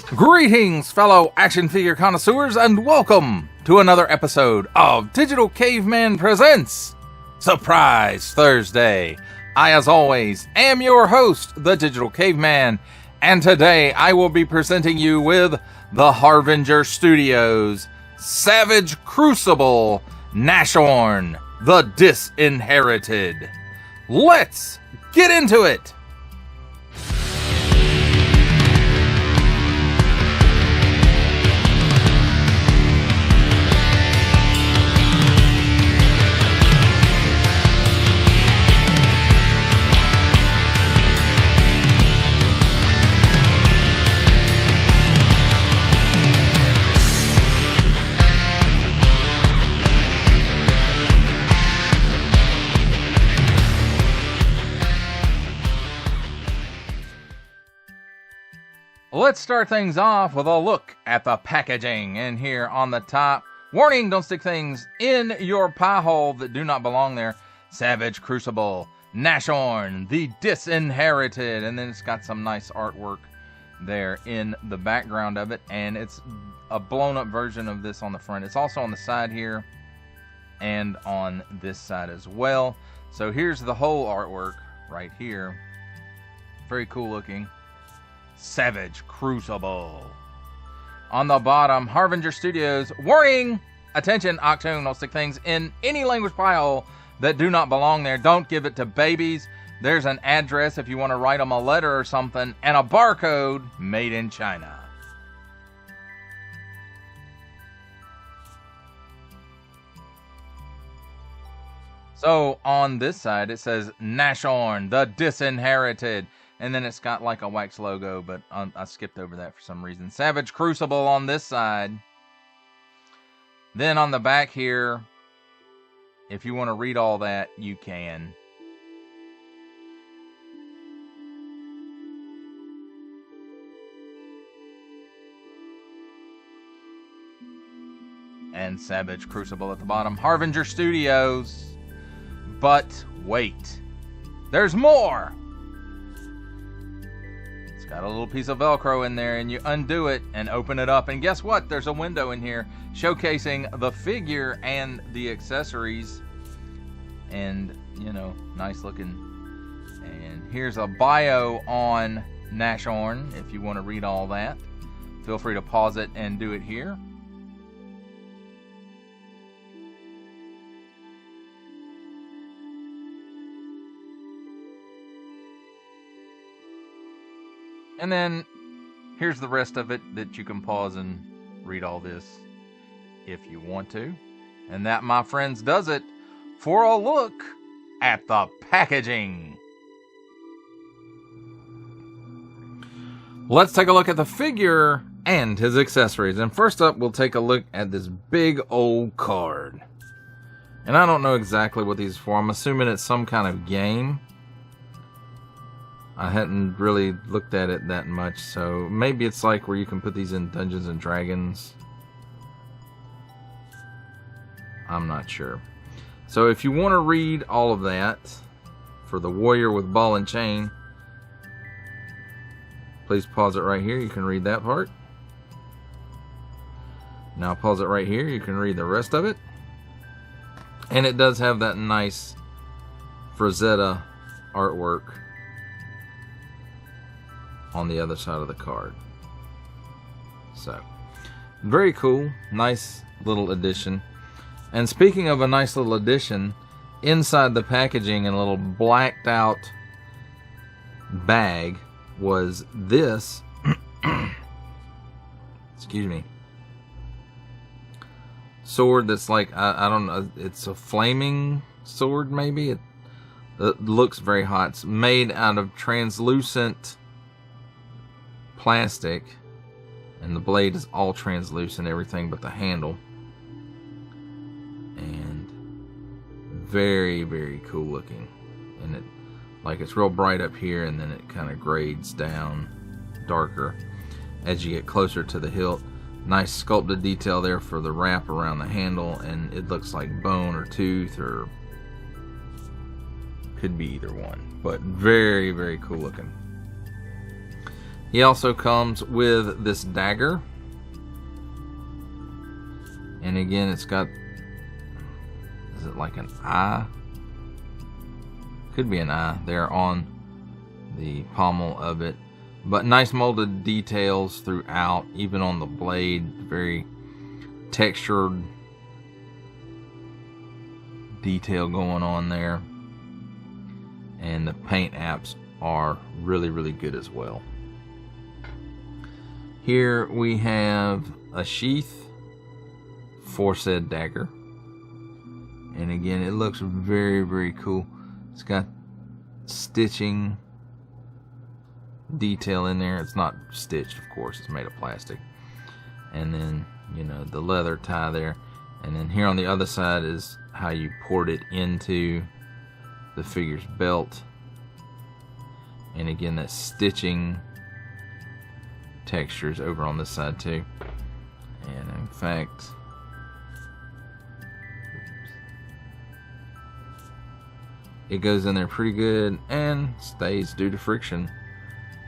Greetings, fellow action figure connoisseurs, and welcome to another episode of Digital Caveman Presents Surprise Thursday. I, as always, am your host, the Digital Caveman, and today I will be presenting you with the Harvinger Studios Savage Crucible Nashorn The Disinherited. Let's get into it! Let's start things off with a look at the packaging. And here on the top, warning, don't stick things in your pie hole that do not belong there. Savage Crucible Nashorn The Disinherited. And then it's got some nice artwork there in the background of it. And it's a blown up version of this on the front. It's also on the side here and on this side as well. So here's the whole artwork right here. Very cool looking. Savage Crucible. On the bottom, Harvinger Studios. Warning! Attention, Octoon, don't stick things in any language file that do not belong there. Don't give it to babies. There's an address if you want to write them a letter or something, and a barcode made in China. So on this side, it says Nashorn The Disinherited. And then it's got like a wax logo, but I skipped over that for some reason. Savage Crucible on this side. Then on the back here, if you want to read all that, you can. And Savage Crucible at the bottom. Harvinger Studios. But wait, there's more! Got a little piece of Velcro in there, and you undo it and open it up, and guess what? There's a window in here showcasing the figure and the accessories, and you know, nice looking. And here's a bio on Nashorn if you want to read all that. Feel free to pause it and do it here. And then here's the rest of it that you can pause and read all this if you want to. And that, my friends, does it for a look at the packaging. Let's take a look at the figure and his accessories. And first up, we'll take a look at this big old card. And I don't know exactly what these are for. I'm assuming it's some kind of game. I hadn't really looked at it that much, so maybe it's like where you can put these in Dungeons and Dragons. I'm not sure. So if you want to read all of that for the warrior with ball and chain, please pause it right here. You can read that part. Now pause it right here. You can read the rest of it. And it does have that nice Frazetta artwork on the other side of the card. So, very cool. Nice little addition. And speaking of a nice little addition, inside the packaging in a little blacked out bag was this excuse me, sword that's like, I don't know, it's a flaming sword maybe. It looks very hot. It's made out of translucent plastic, and the blade is all translucent, everything but the handle. And very, very cool looking. And it, like, it's real bright up here, and then it kind of grades down darker as you get closer to the hilt. Nice sculpted detail there for the wrap around the handle, and it looks like bone or tooth, or could be either one, but very, very cool looking. He also comes with this dagger. And again, it's got, is it like an eye? Could be an eye there on the pommel of it. But nice molded details throughout, even on the blade. Very textured detail going on there. And the paint apps are really, really good as well. Here we have a sheath for said dagger. And again, it looks very, very cool. It's got stitching detail in there. It's not stitched, of course, it's made of plastic. And then, you know, the leather tie there. And then here on the other side is how you port it into the figure's belt. And again, that stitching textures over on this side too. And in fact, it goes in there pretty good and stays due to friction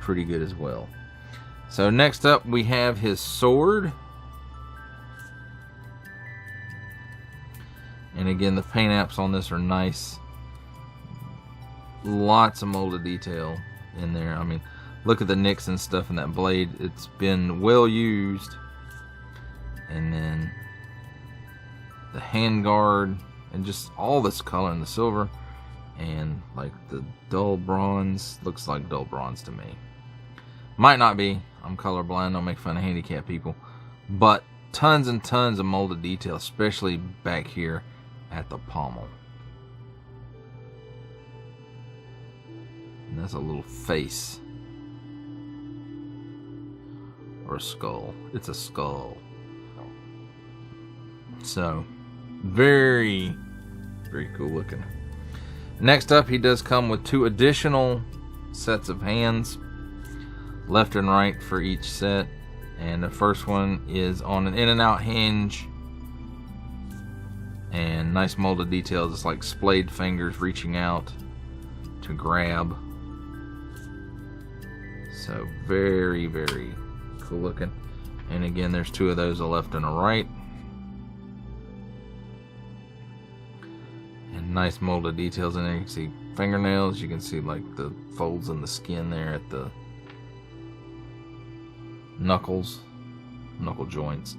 pretty good as well. So next up we have his sword. And again, the paint apps on this are nice. Lots of molded detail in there. I mean, look at the nicks and stuff in that blade. It's been well used. And then the hand guard and just all this color in the silver. And like the dull bronze, looks like dull bronze to me. Might not be. I'm colorblind. Don't make fun of handicapped people. But tons and tons of molded detail, especially back here at the pommel. And that's a little face. Or a skull. It's a skull. So, very, very cool looking. Next up, he does come with 2 additional sets of hands, left and right for each set. And the first one is on an in and out hinge, and nice molded details. It's like splayed fingers reaching out to grab. So very, very cool looking. And again, there's 2 of those, a left and a right. Nice molded details in there. You can see fingernails. You can see like the folds in the skin there at the knuckles, knuckle joints.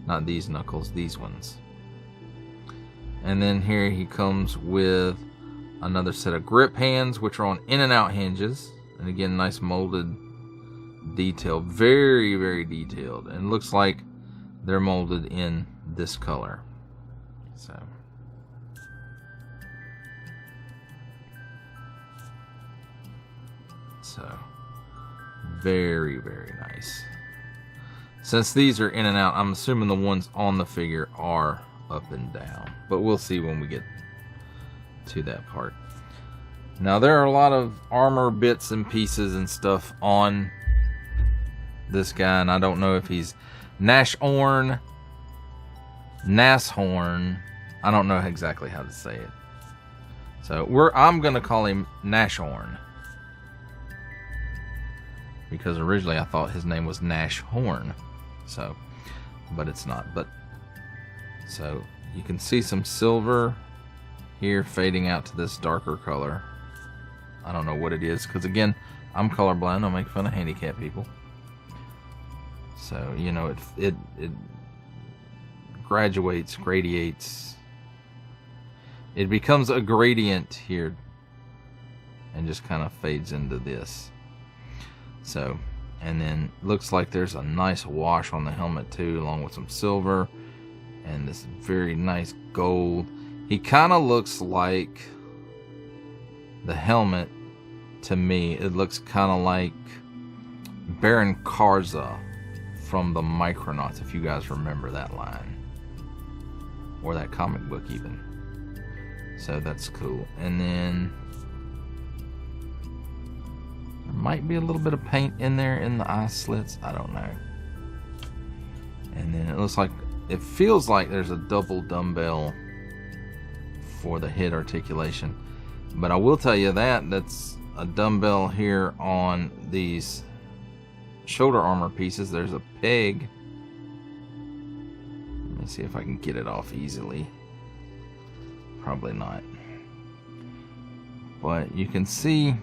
Not these knuckles, these ones. And then here he comes with another set of grip hands, which are on in and out hinges. And again, nice molded detail. Very, very detailed. And looks like they're molded in this color. So very, very nice. Since these are in and out, I'm assuming the ones on the figure are up and down, but we'll see when we get to that part. Now there are a lot of armor bits and pieces and stuff on this guy, and I don't know if he's Nashorn, I don't know exactly how to say it. So I'm gonna call him Nashorn, because originally I thought his name was Nashorn. So, but it's not. But so you can see some silver here fading out to this darker color. I don't know what it is, because again, I'm colorblind. Don't make fun of handicapped people. So, you know, it gradiates. It becomes a gradient here and just kind of fades into this. So, and then looks like there's a nice wash on the helmet too, along with some silver and this very nice gold. He kind of looks like the helmet to me. It looks kind of like Baron Karza from the Micronauts, if you guys remember that line, or that comic book even. So that's cool. And then there might be a little bit of paint in there in the eye slits. I don't know. And then it looks like, it feels like there's a double dumbbell for the head articulation. But I will tell you that's a dumbbell here on these shoulder armor pieces. There's a peg. Let me see if I can get it off easily. Probably not. But you can see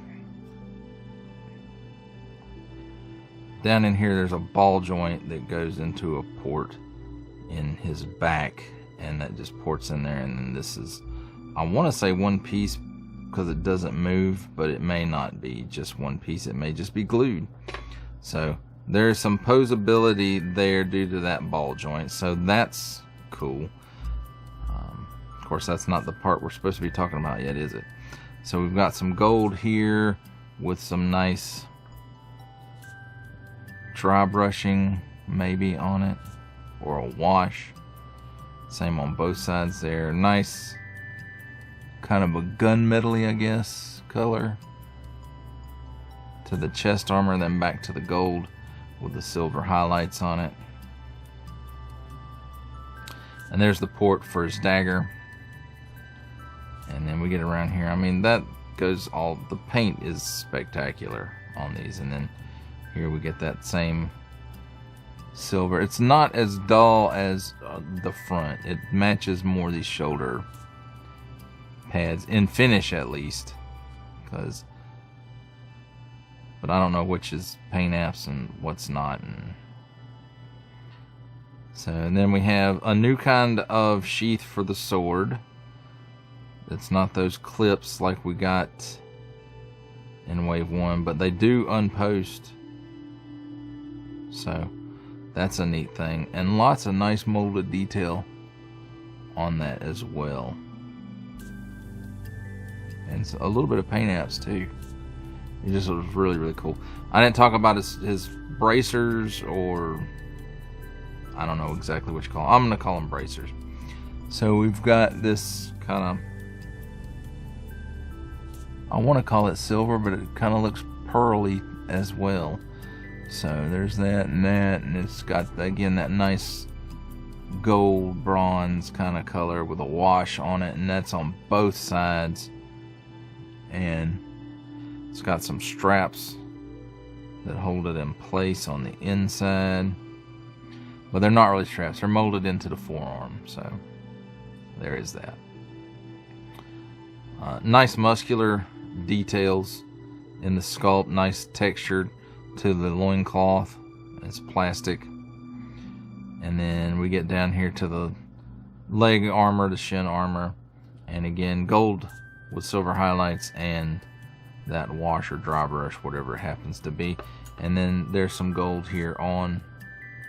down in here there's a ball joint that goes into a port in his back, and that just ports in there. And then this is, I want to say one piece because it doesn't move, but it may not be just one piece. It may just be glued. So there's some posability there due to that ball joint, so that's cool. Of course, that's not the part we're supposed to be talking about yet, is it? So we've got some gold here with some nice dry brushing maybe on it, or a wash. Same on both sides there. Nice kind of a gunmetal-y, I guess, color to the chest armor, then back to the gold with the silver highlights on it. And there's the port for his dagger. And then we get around here. I mean, that goes all, the paint is spectacular on these. And then here we get that same silver. It's not as dull as the front. It matches more these shoulder pads, in finish at least. But I don't know which is paint apps and what's not. And then we have a new kind of sheath for the sword. It's not those clips like we got in Wave 1, but they do unpost. So that's a neat thing. And lots of nice molded detail on that as well. And a little bit of paint apps too. It just was really, really cool. I didn't talk about his bracers, or I don't know exactly what you call them. I'm going to call them bracers. So we've got this kind of, I want to call it silver, but it kind of looks pearly as well. So there's that, and it's got, again, that nice gold bronze kind of color with a wash on it, and that's on both sides. And it's got some straps that hold it in place on the inside, but they're not really straps. They're molded into the forearm, so there is that. Nice muscular details in the sculpt, nice texture to the loincloth. It's plastic. And then we get down here to the leg armor, the shin armor, and again gold with silver highlights and that wash or dry brush, whatever it happens to be. And then there's some gold here on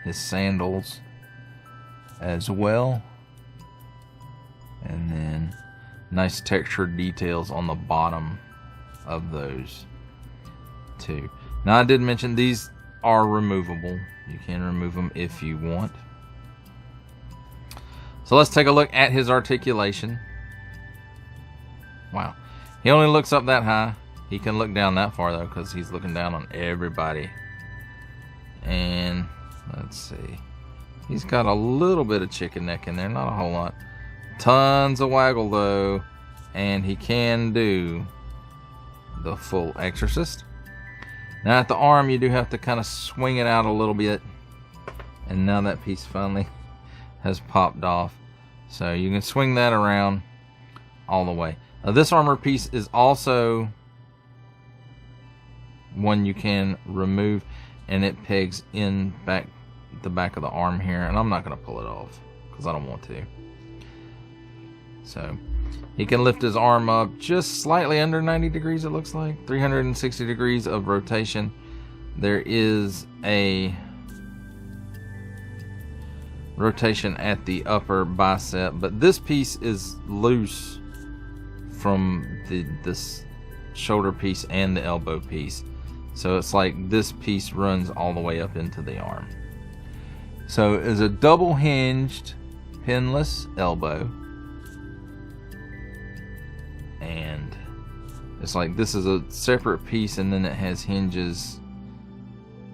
his sandals as well. And then nice textured details on the bottom of those too. Now, I did mention these are removable. You can remove them if you want. So let's take a look at his articulation. Wow. He only looks up that high. He can look down that far though, because he's looking down on everybody. And let's see. He's got a little bit of chicken neck in there, not a whole lot. Tons of waggle though, and he can do the full exorcist. Now at the arm, you do have to kind of swing it out a little bit, and now that piece finally has popped off. So you can swing that around all the way. Now this armor piece is also one you can remove, and it pegs in the back of the arm here, and I'm not going to pull it off because I don't want to. So he can lift his arm up just slightly under 90 degrees, it looks like. 360 degrees of rotation. There is a rotation at the upper bicep, but this piece is loose from this shoulder piece and the elbow piece. So it's like this piece runs all the way up into the arm. So it's a double hinged pinless elbow. And it's like this is a separate piece, and then it has hinges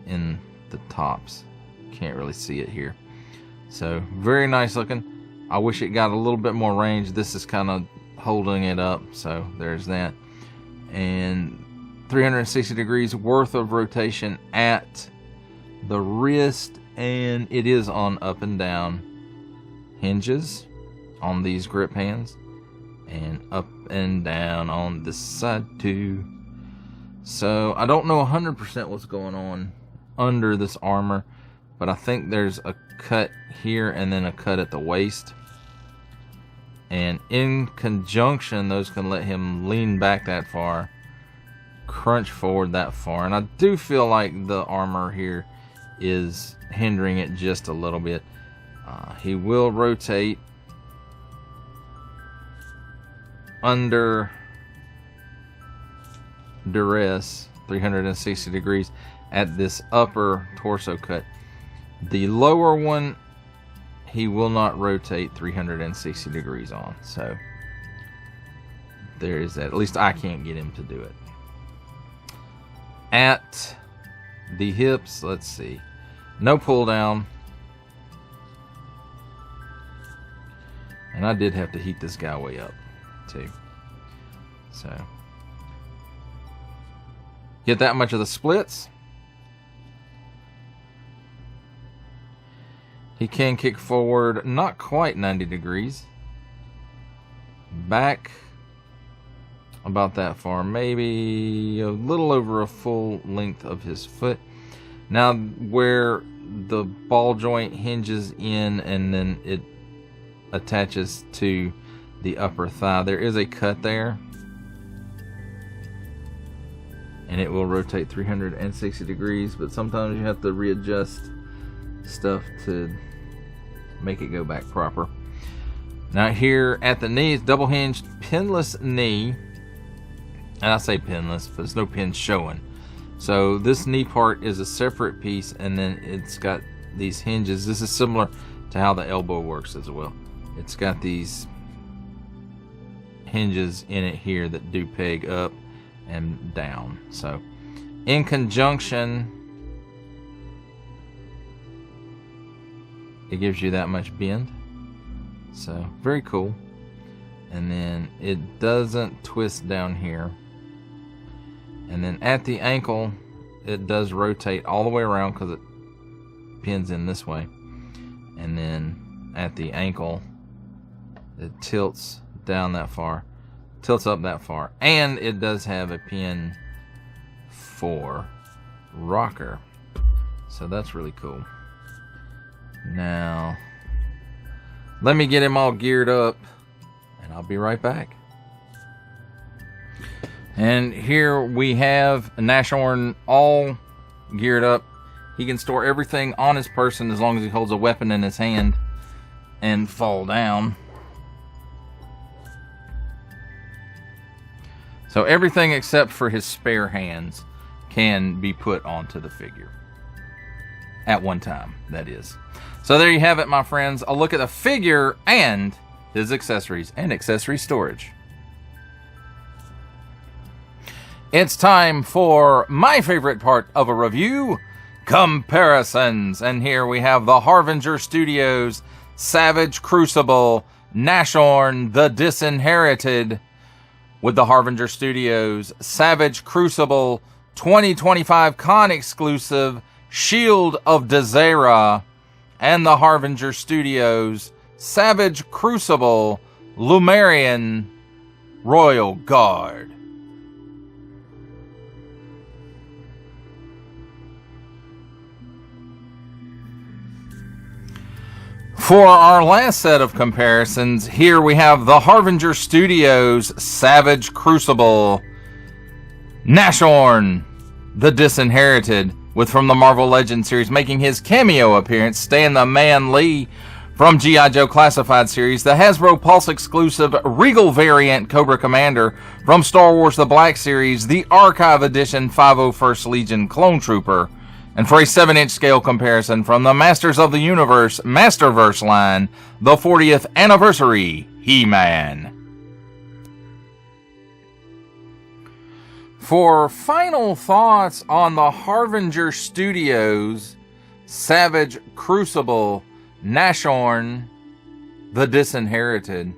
in the tops. Can't really see it here. So very nice looking. I wish it got a little bit more range. This is kind of holding it up, so there's that. And 360 degrees worth of rotation at the wrist, and it is on up and down hinges on these grip hands, and up and down on this side too. So I don't know 100% what's going on under this armor, but I think there's a cut here and then a cut at the waist, and in conjunction those can let him lean back that far, crunch forward that far, and I do feel like the armor here is hindering it just a little bit. He will rotate under duress 360 degrees at this upper torso cut. The lower one he will not rotate 360 degrees on, so there is that. At least I can't get him to do it. At the hips, let's see, no pull down, and I did have to heat this guy way up too, so get that much of the splits. He can kick forward, not quite 90 degrees. Back about that far, maybe a little over a full length of his foot. Now where the ball joint hinges in and then it attaches to the upper thigh, there is a cut there. And it will rotate 360 degrees, but sometimes you have to readjust stuff to make it go back proper. Now here at the knees, double hinged pinless knee, and I say pinless but there's no pin showing, so this knee part is a separate piece, and then it's got these hinges. This is similar to how the elbow works as well. It's got these hinges in it here that do peg up and down, so in conjunction it gives you that much bend, so very cool. And then it doesn't twist down here, and then at the ankle it does rotate all the way around because it pins in this way, and then at the ankle it tilts down that far, tilts up that far, and it does have a pin for rocker, so that's really cool. Now let me get him all geared up and I'll be right back. And here we have Nashorn all geared up. He can store everything on his person as long as he holds a weapon in his hand and fall down. So everything except for his spare hands can be put onto the figure. At one time, that is. So there you have it, my friends. A look at the figure and his accessories and accessory storage. It's time for my favorite part of a review, comparisons. And here we have the Harvinger Studios Savage Crucible Nashorn The Disinherited with the Harvinger Studios Savage Crucible 2025 Con exclusive Shield of Dazera and the Harvinger Studios Savage Crucible Lumerian Royal Guard. For our last set of comparisons, here we have the Harvinger Studios Savage Crucible Nashorn The Disinherited, with from the Marvel Legends series making his cameo appearance, Stan the Man Lee from G.I. Joe Classified series, the Hasbro Pulse exclusive Regal variant Cobra Commander from Star Wars The Black series, the Archive Edition 501st Legion Clone Trooper, and for a 7-inch scale comparison from the Masters of the Universe Masterverse line, the 40th Anniversary He-Man. For final thoughts on the Harvinger Studios Savage Crucible Nashorn The Disinherited,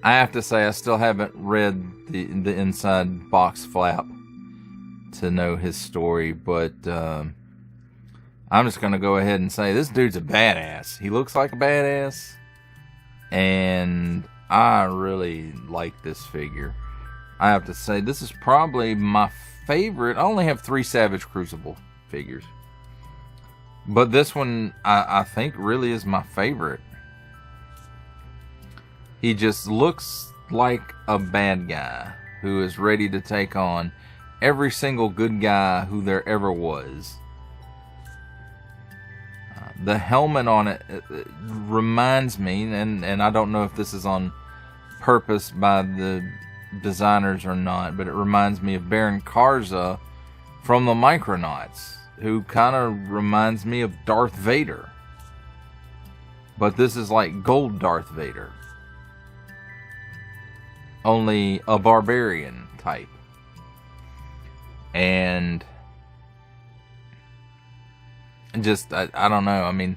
I have to say I still haven't read the inside box flap to know his story, but I'm just going to go ahead and say this dude's a badass. He looks like a badass. And I really like this figure. I have to say, this is probably my favorite. I only have 3 Savage Crucible figures. But this one, I think, really is my favorite. He just looks like a bad guy who is ready to take on every single good guy who there ever was. The helmet on it reminds me, and I don't know if this is on purpose by the designers or not, but it reminds me of Baron Karza from the Micronauts, who kind of reminds me of Darth Vader. But this is like gold Darth Vader. Only a barbarian type. And just, I don't know. I mean,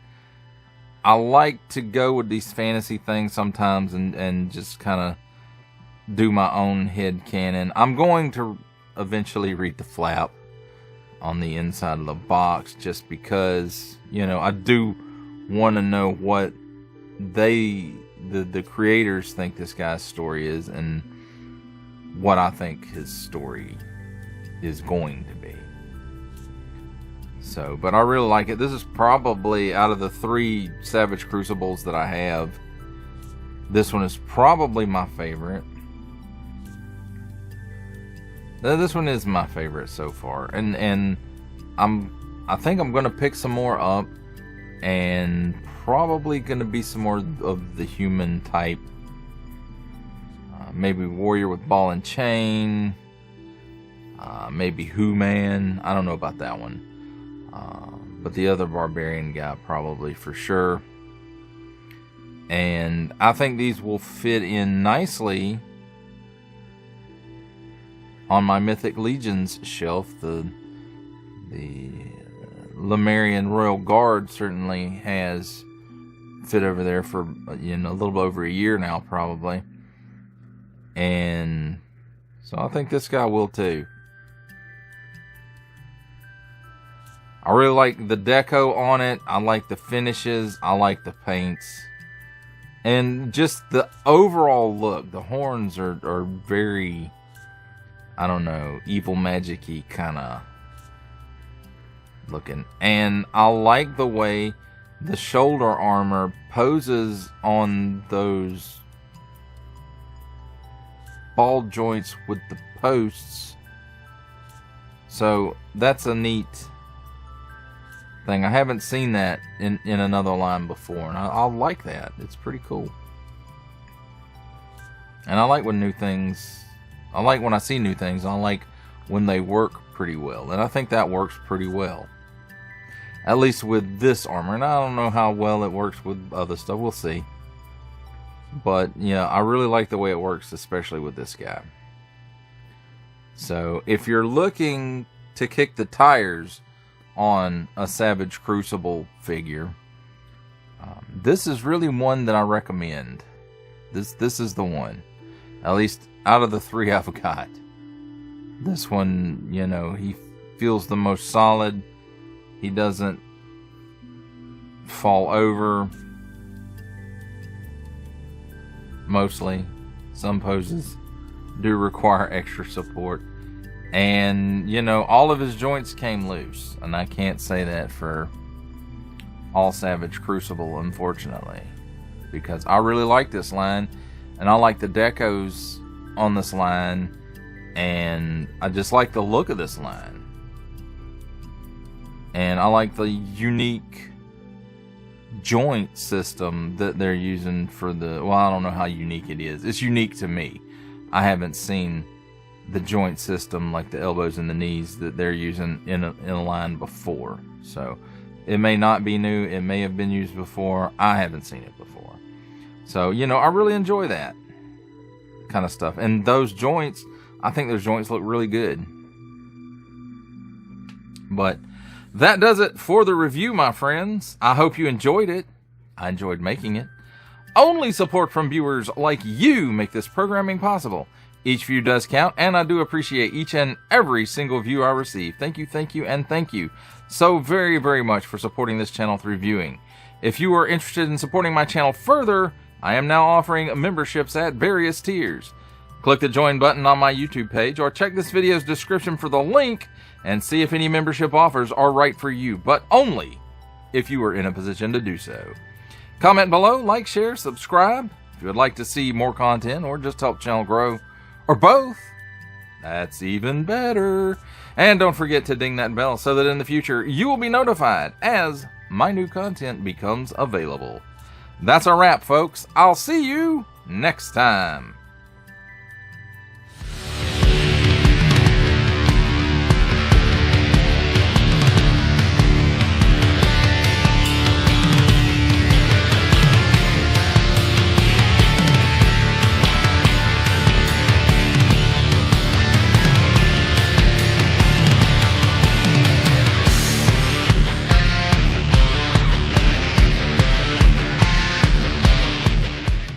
I like to go with these fantasy things sometimes and just kind of do my own headcanon. I'm going to eventually read the flap on the inside of the box just because, you know, I do want to know what the creators think this guy's story is and what I think his story is going to be. So, but I really like it. This is probably, out of the 3 Savage Crucibles that I have, this one is probably my favorite. This one is my favorite so far, and I think I'm gonna pick some more up, and probably gonna be some more of the human type. Maybe Warrior with Ball and Chain. Maybe Who-Man. I don't know about that one. But the other Barbarian guy probably for sure. And I think these will fit in nicely on my Mythic Legions shelf. The Lemurian Royal Guard certainly has fit over there for, you know, a little over a year now probably. And so I think this guy will too. I really like the deco on it. I like the finishes. I like the paints. And just the overall look. The horns are very, I don't know, evil magic-y kind of looking. And I like the way the shoulder armor poses on those ball joints with the posts. So that's a neat thing. I haven't seen that in another line before, and I like that. It's pretty cool. And I like when new things, I like when I see new things. I like when they work pretty well, and I think that works pretty well, at least with this armor. And I don't know how well it works with other stuff. We'll see. But yeah, I really like the way it works, especially with this guy. So if you're looking to kick the tires on a Savage Crucible figure, this is really one that I recommend. This is the one, at least out of the 3 I've got. This one, you know, he feels the most solid. He doesn't fall over. Mostly. Some poses do require extra support. And, you know, all of his joints came loose. And I can't say that for all Savage Crucible, unfortunately. Because I really like this line. And I like the decos on this line. And I just like the look of this line. And I like the unique joint system that they're using for the... Well, I don't know how unique it is. It's unique to me. I haven't seen the joint system like the elbows and the knees that they're using in a line before. So it may not be new. It may have been used before. I haven't seen it before. So, you know, I really enjoy that kind of stuff. And those joints, I think those joints look really good. But that does it for the review, my friends. I hope you enjoyed it. I enjoyed making it. Only support from viewers like you make this programming possible. Each view does count, and I do appreciate each and every single view I receive. Thank you, and thank you so very, very much for supporting this channel through viewing. If you are interested in supporting my channel further, I am now offering memberships at various tiers. Click the join button on my YouTube page, or check this video's description for the link and see if any membership offers are right for you, but only if you are in a position to do so. Comment below, like, share, subscribe. If you would like to see more content or just help the channel grow, or both, that's even better. And don't forget to ding that bell so that in the future you will be notified as my new content becomes available. That's a wrap, folks. I'll see you next time.